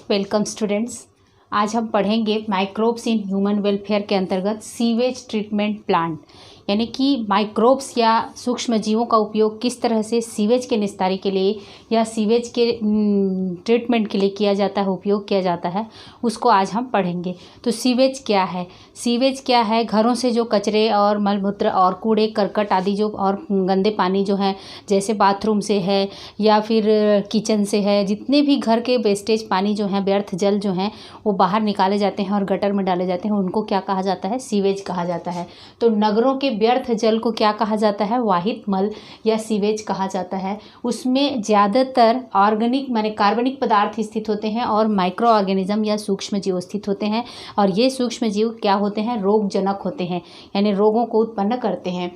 Welcome students. आज हम पढ़ेंगे माइक्रोब्स इन ह्यूमन वेलफेयर के अंतर्गत सीवेज ट्रीटमेंट प्लांट, यानी कि माइक्रोब्स या सूक्ष्म जीवों का उपयोग किस तरह से सीवेज के निस्तारी के लिए या सीवेज के ट्रीटमेंट के लिए किया जाता है, उपयोग किया जाता है, उसको आज हम पढ़ेंगे। तो सीवेज क्या है? सीवेज क्या है? घरों से जो कचरे और मलमूत्र और कूड़े करकट आदि जो और गंदे पानी जो है, जैसे बाथरूम से है या फिर किचन से है, जितने भी घर के वेस्टेज पानी जो है, व्यर्थ जल जो हैं, वो बाहर निकाले जाते हैं और गटर में डाले जाते हैं, उनको क्या कहा जाता है? सीवेज कहा जाता है। तो नगरों के व्यर्थ जल को क्या कहा जाता है? वाहित मल या सीवेज कहा जाता है। उसमें ज़्यादातर ऑर्गेनिक माने कार्बनिक पदार्थ स्थित होते हैं और माइक्रो ऑर्गेनिज्म या सूक्ष्म जीव स्थित होते हैं। और ये सूक्ष्म जीव क्या होते हैं? रोगजनक होते हैं, यानी रोगों को उत्पन्न करते हैं।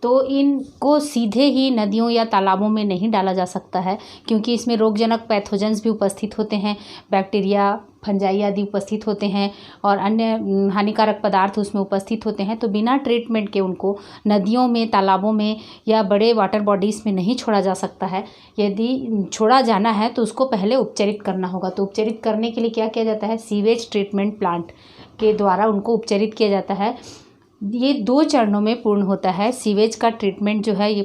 तो इनको सीधे ही नदियों या तालाबों में नहीं डाला जा सकता है, क्योंकि इसमें रोगजनक पैथोजेंस भी उपस्थित होते हैं, बैक्टीरिया, फंजाई आदि उपस्थित होते हैं और अन्य हानिकारक पदार्थ उसमें उपस्थित होते हैं। तो बिना ट्रीटमेंट के उनको नदियों में, तालाबों में या बड़े वाटर बॉडीज़ में नहीं छोड़ा जा सकता है। यदि छोड़ा जाना है तो उसको पहले उपचारित करना होगा। तो उपचारित करने के लिए क्या किया जाता है? सीवेज ट्रीटमेंट प्लांट के द्वारा उनको उपचारित किया जाता है। ये 2 चरणों में पूर्ण होता है। सीवेज का ट्रीटमेंट जो है ये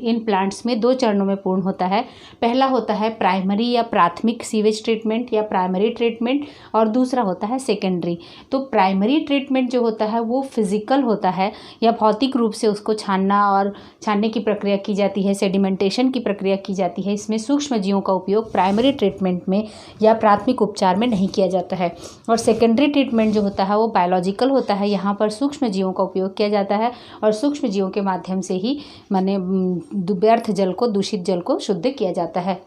इन प्लांट्स में 2 चरणों में पूर्ण होता है। पहला होता है प्राइमरी या प्राथमिक सीवेज ट्रीटमेंट या प्राइमरी ट्रीटमेंट, और दूसरा होता है सेकेंडरी। तो प्राइमरी ट्रीटमेंट जो होता है वो फिजिकल होता है, या भौतिक रूप से उसको छानने की प्रक्रिया की जाती है, सेडिमेंटेशन की प्रक्रिया की जाती है। इसमें सूक्ष्म जीवों का उपयोग प्राइमरी ट्रीटमेंट में या प्राथमिक उपचार में नहीं किया जाता है। और सेकेंडरी ट्रीटमेंट जो होता है वो बायोलॉजिकल होता है। यहाँ पर सूक्ष्म जीवों का उपयोग किया जाता है और सूक्ष्म जीवों के माध्यम से ही माने व्यर्थ जल को, दूषित जल को शुद्ध किया जाता है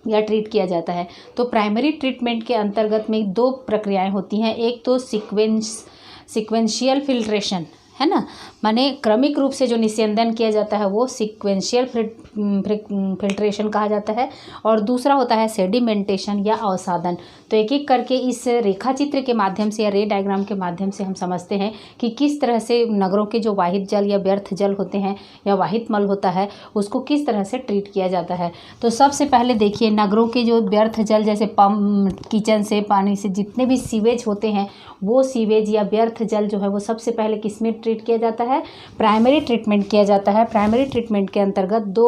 या ट्रीट किया जाता है। तो प्राइमरी ट्रीटमेंट के अंतर्गत में 2 प्रक्रियाएं होती हैं। एक तो सिक्वेंशियल फिल्ट्रेशन है ना, माने क्रमिक रूप से जो निस्यंदन किया जाता है वो सिक्वेंशियल फिल्ट्रेशन कहा जाता है, और दूसरा होता है सेडिमेंटेशन या अवसादन। तो एक एक करके इस रेखा चित्र के माध्यम से या रे डायग्राम के माध्यम से हम समझते हैं कि किस तरह से नगरों के जो वाहित जल या व्यर्थ जल होते हैं या वाहित मल होता है उसको किस तरह से ट्रीट किया जाता है। तो सबसे पहले देखिए, नगरों के जो व्यर्थ जल जैसे पंप, किचन से, पानी से, जितने भी सीवेज होते हैं वो सीवेज या व्यर्थ जल जो है वो सबसे पहले किस में ट्रीट किया जाता है? प्राइमरी ट्रीटमेंट किया जाता है। प्राइमरी ट्रीटमेंट के अंतर्गत 2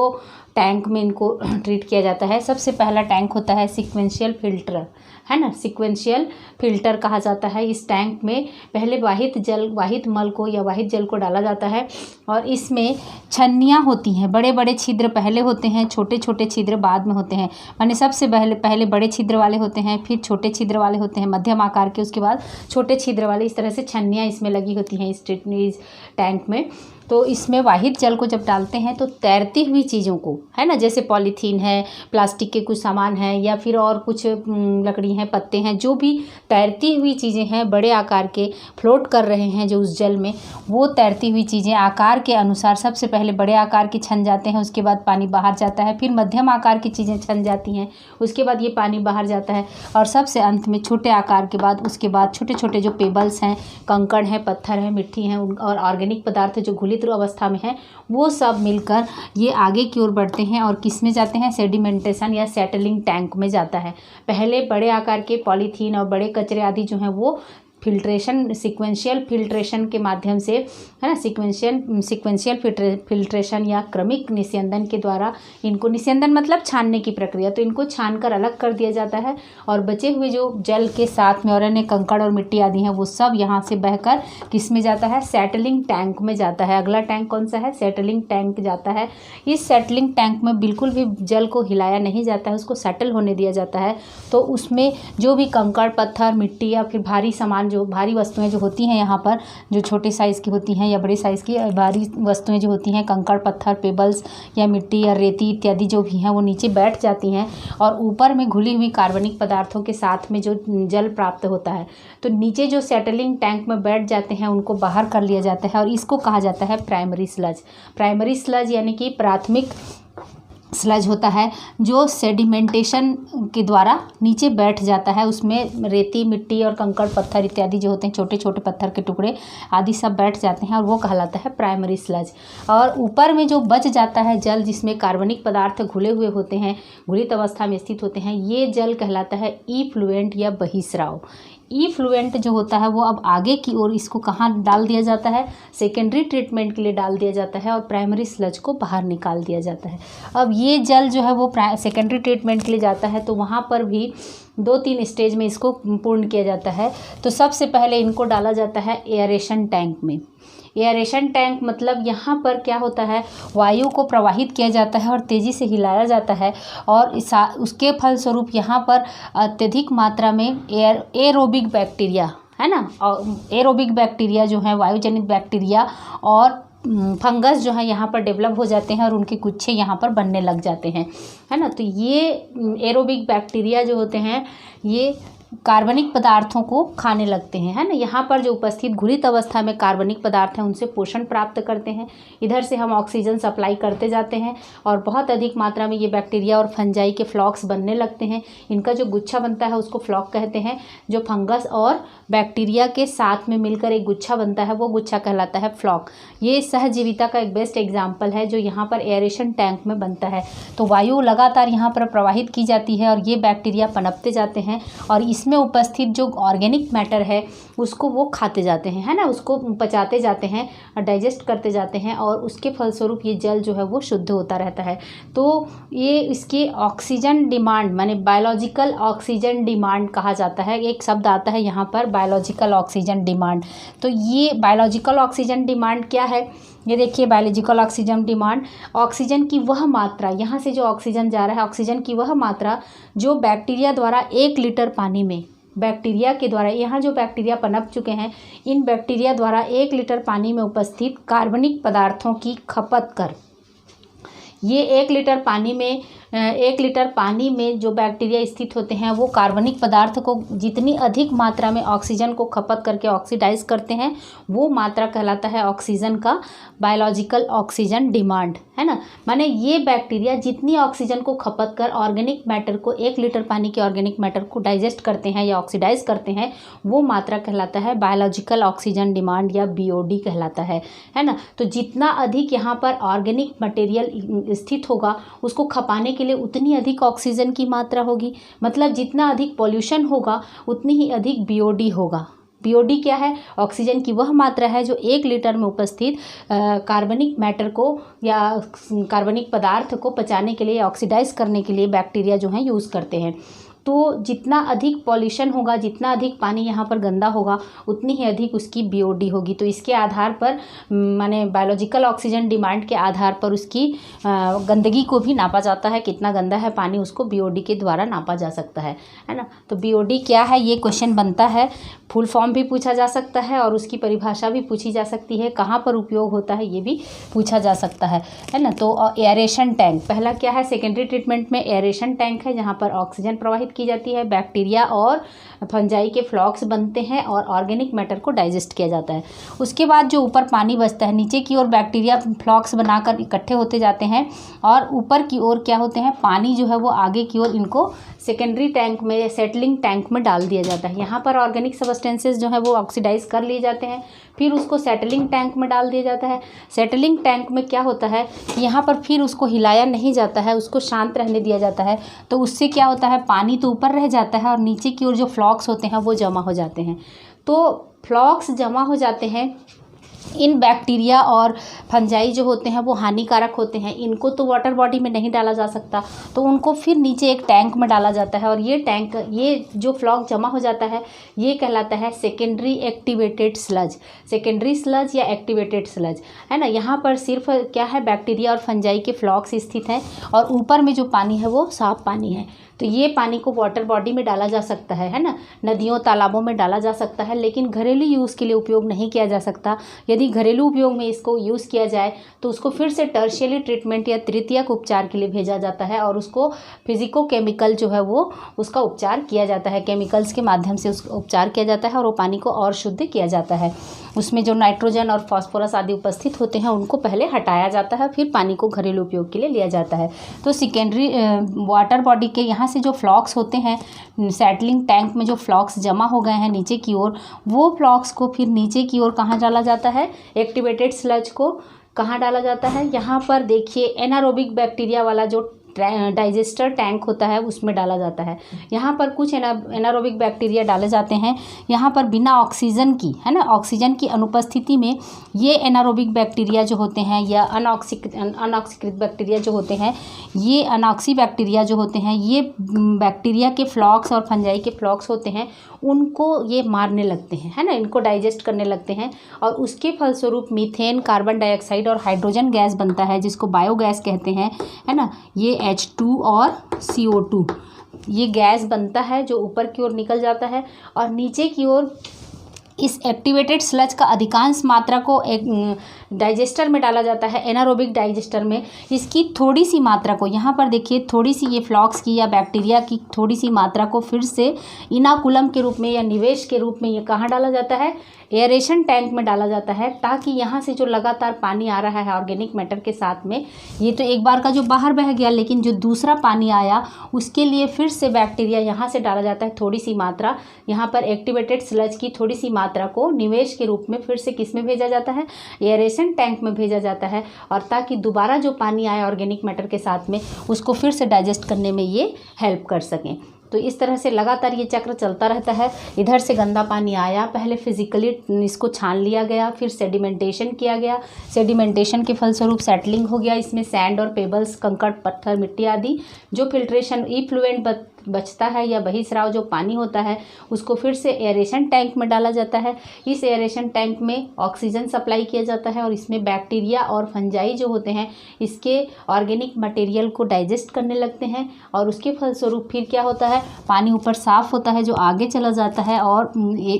टैंक में इनको ट्रीट किया जाता है। सबसे पहला टैंक होता है सिक्वेंशियल फिल्टर, है ना, सिक्वेंशियल फिल्टर कहा जाता है। इस टैंक में पहले वाहित मल को या वाहित जल को डाला जाता है और इसमें छन्नियाँ होती हैं। बड़े बड़े छिद्र पहले होते हैं, छोटे छोटे छिद्र बाद में होते हैं। माने सबसे पहले बड़े छिद्र वाले होते हैं, फिर छोटे छिद्र वाले होते हैं, मध्यम आकार के, उसके बाद छोटे छिद्र वाले। इस तरह से छन्नियाँ इसमें लगी होती हैं इस टैंक में। तो इसमें वाहित जल को जब डालते हैं तो तैरती हुई चीज़ों को, है ना, जैसे पॉलीथीन है, प्लास्टिक के कुछ सामान हैं, या फिर और कुछ लकड़ी हैं, पत्ते हैं, जो भी तैरती हुई चीज़ें हैं, बड़े आकार के फ्लोट कर रहे हैं जो उस जल में, वो तैरती हुई चीज़ें आकार के अनुसार सबसे पहले बड़े आकार की छन जाते हैं, उसके बाद पानी बाहर जाता है, फिर मध्यम आकार की चीज़ें छन जाती हैं, उसके बाद ये पानी बाहर जाता है, और सबसे अंत में छोटे आकार के बाद उसके बाद छोटे छोटे जो पेबल्स हैं, कंकड़ हैं, पत्थर हैं, मिट्टी हैं और ऑर्गेनिक पदार्थ जो घुलित अवस्था में है, वो सब मिलकर ये आगे की ओर बढ़ते हैं और किस में जाते हैं? सेडिमेंटेशन या सेटलिंग टैंक में जाता है। पहले बड़े आकार के पॉलीथीन और बड़े कचरे आदि जो हैं वो फिल्ट्रेशन, सिक्वेंशियल फिल्ट्रेशन के माध्यम से, है ना, सिक्वेंशियल फिल्ट्रेशन या क्रमिक निस्यंदन के द्वारा इनको, निस्यंदन मतलब छानने की प्रक्रिया, तो इनको छानकर अलग कर दिया जाता है और बचे हुए जो जल के साथ में और अन्य कंकड़ और मिट्टी आदि हैं वो सब यहाँ से बहकर किस में जाता है? सेटलिंग टैंक में जाता है। अगला टैंक कौन सा है? सेटलिंग टैंक जाता है। इस सेटलिंग टैंक में बिल्कुल भी जल को हिलाया नहीं जाता है, उसको सेटल होने दिया जाता है। तो उसमें जो भी कंकड़, पत्थर, मिट्टी या फिर भारी सामान, जो भारी वस्तुएं जो होती हैं यहाँ पर, जो छोटे साइज़ की होती हैं या बड़े साइज़ की भारी वस्तुएं जो होती हैं, कंकड़, पत्थर, पेबल्स या मिट्टी या रेती इत्यादि जो भी हैं, वो नीचे बैठ जाती हैं और ऊपर में घुली हुई कार्बनिक पदार्थों के साथ में जो जल प्राप्त होता है, तो नीचे जो सेटलिंग टैंक में बैठ जाते हैं उनको बाहर कर लिया जाता है और इसको कहा जाता है प्राइमरी स्लज। प्राइमरी स्लज यानी कि स्लज होता है जो सेडिमेंटेशन के द्वारा नीचे बैठ जाता है। उसमें रेती, मिट्टी और कंकड़ पत्थर इत्यादि जो होते हैं, छोटे छोटे पत्थर के टुकड़े आदि सब बैठ जाते हैं और वो कहलाता है प्राइमरी स्लज। और ऊपर में जो बच जाता है जल, जिसमें कार्बनिक पदार्थ घुले हुए होते हैं, घुलित अवस्था में स्थित होते हैं, ये जल कहलाता है इफ्लुएंट या बहिस्राव। इफ्लुएंट जो होता है वो अब आगे की ओर इसको कहाँ डाल दिया जाता है, सेकेंडरी ट्रीटमेंट के लिए डाल दिया जाता है और प्राइमरी स्लज को बाहर निकाल दिया जाता है। अब ये जल जो है वो सेकेंडरी ट्रीटमेंट के लिए जाता है, तो वहाँ पर भी 2-3 स्टेज में इसको पूर्ण किया जाता है। तो सबसे पहले इनको डाला जाता है एयरेशन टैंक में। एयरेशन टैंक मतलब यहाँ पर क्या होता है, वायु को प्रवाहित किया जाता है और तेज़ी से हिलाया जाता है और उसके फलस्वरूप यहाँ पर अत्यधिक मात्रा में एरोबिक बैक्टीरिया है ना, और एरोबिक बैक्टीरिया जो है वायुजनित बैक्टीरिया और फंगस जो है यहाँ पर डेवलप हो जाते हैं और उनके गुच्छे यहाँ पर बनने लग जाते हैं, है ना। तो ये एरोबिक बैक्टीरिया जो होते हैं ये कार्बनिक पदार्थों को खाने लगते हैं, है ना। यहाँ पर जो उपस्थित घुलित अवस्था में कार्बनिक पदार्थ हैं उनसे पोषण प्राप्त करते हैं। इधर से हम ऑक्सीजन सप्लाई करते जाते हैं और बहुत अधिक मात्रा में ये बैक्टीरिया और फंजाई के फ्लॉक्स बनने लगते हैं। इनका जो गुच्छा बनता है उसको फ्लॉक कहते हैं। जो फंगस और बैक्टीरिया के साथ में मिलकर एक गुच्छा बनता है वो गुच्छा कहलाता है फ्लॉक। ये सहजीविता का एक बेस्ट एग्जाम्पल है जो यहाँ पर एयरेशन टैंक में बनता है। तो वायु लगातार यहाँ पर प्रवाहित की जाती है और ये बैक्टीरिया पनपते जाते हैं और इसमें उपस्थित जो ऑर्गेनिक मैटर है उसको वो खाते जाते हैं, है ना, उसको पचाते जाते हैं और डाइजेस्ट करते जाते हैं और उसके फलस्वरूप ये जल जो है वो शुद्ध होता रहता है। तो ये इसकी ऑक्सीजन डिमांड माने बायोलॉजिकल ऑक्सीजन डिमांड कहा जाता है। एक शब्द आता है यहाँ पर बायोलॉजिकल ऑक्सीजन डिमांड। तो ये बायोलॉजिकल ऑक्सीजन डिमांड क्या है, ये देखिए बायोलॉजिकल ऑक्सीजन डिमांड, ऑक्सीजन की वह मात्रा, यहाँ से जो ऑक्सीजन जा रहा है ऑक्सीजन की वह मात्रा जो बैक्टीरिया द्वारा 1 लीटर पानी में, बैक्टीरिया के द्वारा, यहाँ जो बैक्टीरिया पनप चुके हैं इन बैक्टीरिया द्वारा 1 लीटर पानी में उपस्थित कार्बनिक पदार्थों की खपत कर, ये 1 लीटर पानी में जो बैक्टीरिया स्थित होते हैं वो कार्बनिक पदार्थ को जितनी अधिक मात्रा में ऑक्सीजन को खपत करके ऑक्सीडाइज करते हैं वो मात्रा कहलाता है ऑक्सीजन का बायोलॉजिकल ऑक्सीजन डिमांड, है ना। माने ये बैक्टीरिया जितनी ऑक्सीजन को खपत कर ऑर्गेनिक मैटर को 1 लीटर पानी के ऑर्गेनिक मैटर को डाइजेस्ट करते हैं या ऑक्सीडाइज करते हैं वो मात्रा कहलाता है बायोलॉजिकल ऑक्सीजन डिमांड या BOD कहलाता है ना। तो जितना अधिक यहाँ पर ऑर्गेनिक मटेरियल स्थित होगा उसको खपाने के लिए उतनी अधिक ऑक्सीजन की मात्रा होगी, मतलब जितना अधिक पॉल्यूशन होगा उतनी ही अधिक BOD होगा। BOD क्या है, ऑक्सीजन की वह मात्रा है जो 1 लीटर में उपस्थित कार्बनिक मैटर को या कार्बनिक पदार्थ को पचाने के लिए, ऑक्सीडाइज करने के लिए बैक्टीरिया जो हैं यूज़ करते हैं। तो जितना अधिक पॉल्यूशन होगा, जितना अधिक पानी यहाँ पर गंदा होगा उतनी ही अधिक उसकी BOD होगी। तो इसके आधार पर माने बायोलॉजिकल ऑक्सीजन डिमांड के आधार पर उसकी गंदगी को भी नापा जाता है, कितना गंदा है पानी उसको BOD के द्वारा नापा जा सकता है ना। तो BOD क्या है ये क्वेश्चन बनता है, फुल फॉर्म भी पूछा जा सकता है और उसकी परिभाषा भी पूछी जा सकती है, कहाँ पर उपयोग होता है ये भी पूछा जा सकता है ना। तो एयरेशन टैंक पहला क्या है, सेकेंडरी ट्रीटमेंट में एयरेशन टैंक है जहाँ पर ऑक्सीजन प्रवाहित की जाती है, बैक्टीरिया और फंजाई के फ्लॉक्स बनते हैं और ऑर्गेनिक मैटर को डाइजेस्ट किया जाता है। उसके बाद जो ऊपर पानी बचता है, नीचे की ओर बैक्टीरिया फ्लॉक्स बनाकर इकट्ठे होते जाते हैं और ऊपर की ओर क्या होते हैं, पानी जो है वो आगे की ओर इनको सेकेंडरी टैंक में, सेटलिंग टैंक में डाल दिया जाता है। यहाँ पर ऑर्गेनिक सब्सटेंसेस जो है वो ऑक्सीडाइज कर लिए जाते हैं, फिर उसको सेटलिंग टैंक में डाल दिया जाता है। सेटलिंग टैंक में क्या होता है, यहाँ पर फिर उसको हिलाया नहीं जाता है, उसको शांत रहने दिया जाता है। तो उससे क्या होता है, पानी तो ऊपर रह जाता है और नीचे की ओर जो फ्लॉक्स होते हैं वो जमा हो जाते हैं। तो फ्लॉक्स जमा हो जाते हैं, इन बैक्टीरिया और फंजाई जो होते हैं वो हानिकारक होते हैं, इनको तो वाटर बॉडी में नहीं डाला जा सकता, तो उनको फिर नीचे एक टैंक में डाला जाता है और ये टैंक, ये जो फ्लॉक जमा हो जाता है ये कहलाता है secondary activated sludge, secondary sludge या एक्टिवेटेड स्लज, है ना। यहाँ पर सिर्फ क्या है, बैक्टीरिया और फंजाई के फ्लॉक्स स्थित हैं और ऊपर में जो पानी है वो साफ पानी है। तो ये पानी को वाटर बॉडी में डाला जा सकता है ना, नदियों तालाबों में डाला जा सकता है, लेकिन घरेलू यूज़ के लिए उपयोग नहीं किया जा सकता। यदि घरेलू उपयोग में इसको यूज़ किया जाए तो उसको फिर से टर्शियरी ट्रीटमेंट या तृतीयक उपचार के लिए भेजा जाता है और उसको फिजिको केमिकल जो है वो उसका उपचार किया जाता है, केमिकल्स के माध्यम से उसका उपचार किया जाता है और वो पानी को और शुद्ध किया जाता है। उसमें जो नाइट्रोजन और फास्फोरस आदि उपस्थित होते हैं उनको पहले हटाया जाता है, फिर पानी को घरेलू उपयोग के लिए लिया जाता है। तो सेकेंडरी वाटर बॉडी के यहाँ से जो फ्लॉक्स होते हैं, सेटलिंग टैंक में जो फ्लॉक्स जमा हो गए हैं नीचे की ओर, वो फ्लॉक्स को फिर नीचे की ओर कहाँ डाला जाता है, एक्टिवेटेड स्लज को कहाँ डाला जाता है, यहाँ पर देखिए एनारोबिक बैक्टीरिया वाला जो डाइजेस्टर टैंक होता है उसमें डाला जाता है। यहाँ पर कुछ एनारोबिक बैक्टीरिया डाले जाते हैं, यहाँ पर बिना ऑक्सीजन की, है ना, ऑक्सीजन की अनुपस्थिति में ये एनारोबिक बैक्टीरिया जो होते हैं या अनऑक्सीकृत बैक्टीरिया जो होते हैं, ये अनऑक्सी बैक्टीरिया जो होते हैं, ये बैक्टीरिया के फ्लॉक्स और फंजाई के फ्लॉक्स होते हैं, उनको ये मारने लगते हैं, है ना, इनको डाइजेस्ट करने लगते हैं और उसके फलस्वरूप मीथेन, कार्बन डाइऑक्साइड और हाइड्रोजन गैस बनता है जिसको बायोगैस कहते हैं, है ना। ये H2 और CO2 ये गैस बनता है जो ऊपर की ओर निकल जाता है और नीचे की ओर इस एक्टिवेटेड स्लज का अधिकांश मात्रा को एक डाइजेस्टर में डाला जाता है, एनारोबिक डाइजेस्टर में। इसकी थोड़ी सी मात्रा को, यहाँ पर देखिए थोड़ी सी, ये फ्लॉक्स की या बैक्टीरिया की थोड़ी सी मात्रा को फिर से इनाकुलम के रूप में या निवेश के रूप में ये कहाँ डाला जाता है, एयरेशन टैंक में डाला जाता है, ताकि यहाँ से जो लगातार पानी आ रहा है ऑर्गेनिक मैटर के साथ में, ये तो एक बार का जो बाहर बह गया, लेकिन जो दूसरा पानी आया उसके लिए फिर से बैक्टीरिया यहाँ से डाला जाता है, थोड़ी सी मात्रा, यहाँ पर एक्टिवेटेड स्लज की थोड़ी सी मात्रा को निवेश के रूप में फिर से किस में भेजा जाता है, एयरेशन टैंक में भेजा जाता है, और ताकि दोबारा जो पानी आए ऑर्गेनिक मैटर के साथ में उसको फिर से डाइजेस्ट करने में ये हेल्प कर सकें। तो इस तरह से लगातार ये चक्र चलता रहता है। इधर से गंदा पानी आया, पहले फिजिकली इसको छान लिया गया, फिर सेडिमेंटेशन किया गया, सेडिमेंटेशन के फलस्वरूप सेटलिंग हो गया, इसमें सैंड और पेबल्स, कंकड़, पत्थर, मिट्टी आदि, जो फिल्ट्रेशन इफ्लुएंट बचता है या बहिस्राव जो पानी होता है उसको फिर से एयरेशन टैंक में डाला जाता है। इस एयरेशन टैंक में ऑक्सीजन सप्लाई किया जाता है और इसमें बैक्टीरिया और फंजाई जो होते हैं इसके ऑर्गेनिक मटेरियल को डाइजेस्ट करने लगते हैं और उसके फलस्वरूप फिर क्या होता है, पानी ऊपर साफ़ होता है जो आगे चला जाता है और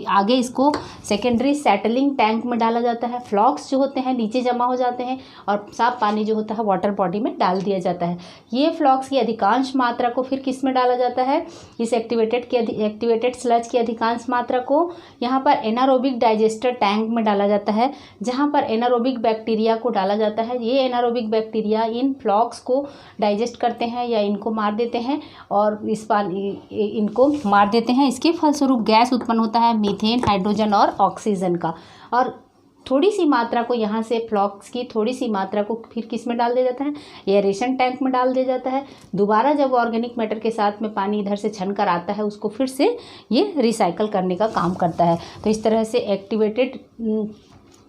आगे इसको सेकेंडरी सेटलिंग टैंक में डाला जाता है। फ्लॉक्स जो होते हैं नीचे जमा हो जाते हैं और साफ पानी जो होता है वाटर बॉडी में डाल दिया जाता है। ये फ्लॉक्स की अधिकांश मात्रा को फिर किस में डाला जाता है, इस एक्टिवेटेड स्लज की अधिकांश मात्रा को यहाँ पर एनारोबिक डाइजेस्टर टैंक में डाला जाता है, जहाँ पर एनारोबिक बैक्टीरिया को डाला जाता है। ये एनारोबिक बैक्टीरिया इन फ्लॉक्स को डाइजेस्ट करते हैं या इनको मार देते हैं और इनको मार देते हैं। इसके फलस्वरूप गैस उत्पन्न होता है, मीथेन, हाइड्रोजन और ऑक्सीजन का, और थोड़ी सी मात्रा को यहाँ से फ्लॉक्स की थोड़ी सी मात्रा को फिर किस में डाल दिया जाता है, एयरेशन टैंक में डाल दिया जाता है। दोबारा जब ऑर्गेनिक मैटर के साथ में पानी इधर से छन कर आता है उसको फिर से ये रिसाइकल करने का काम करता है। तो इस तरह से एक्टिवेटेड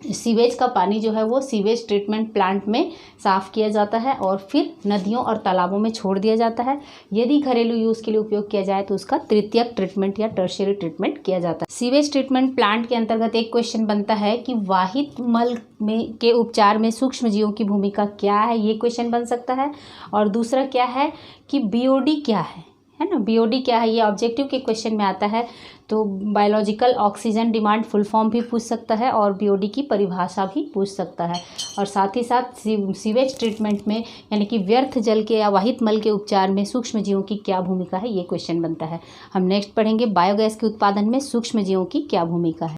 सीवेज का पानी जो है वो सीवेज ट्रीटमेंट प्लांट में साफ़ किया जाता है और फिर नदियों और तालाबों में छोड़ दिया जाता है। यदि घरेलू यूज़ के लिए उपयोग किया जाए तो उसका तृतीयक ट्रीटमेंट या टर्शियरी ट्रीटमेंट किया जाता है। सीवेज ट्रीटमेंट प्लांट के अंतर्गत एक क्वेश्चन बनता है कि वाहित मल में के उपचार में सूक्ष्म जीवों की भूमिका क्या है, ये क्वेश्चन बन सकता है। और दूसरा क्या है कि बीओडी क्या है ना, बीओडी क्या है, ये ऑब्जेक्टिव के क्वेश्चन में आता है। तो biological oxygen demand full form भी पूछ सकता है और बीओडी की परिभाषा भी पूछ सकता है। और साथ ही साथ सीवेज ट्रीटमेंट में यानी कि व्यर्थ जल के या वाहित मल के उपचार में सूक्ष्म जीवों की क्या भूमिका है, ये क्वेश्चन बनता है। हम नेक्स्ट पढ़ेंगे बायोगैस के उत्पादन में सूक्ष्म जीवों की क्या भूमिका है।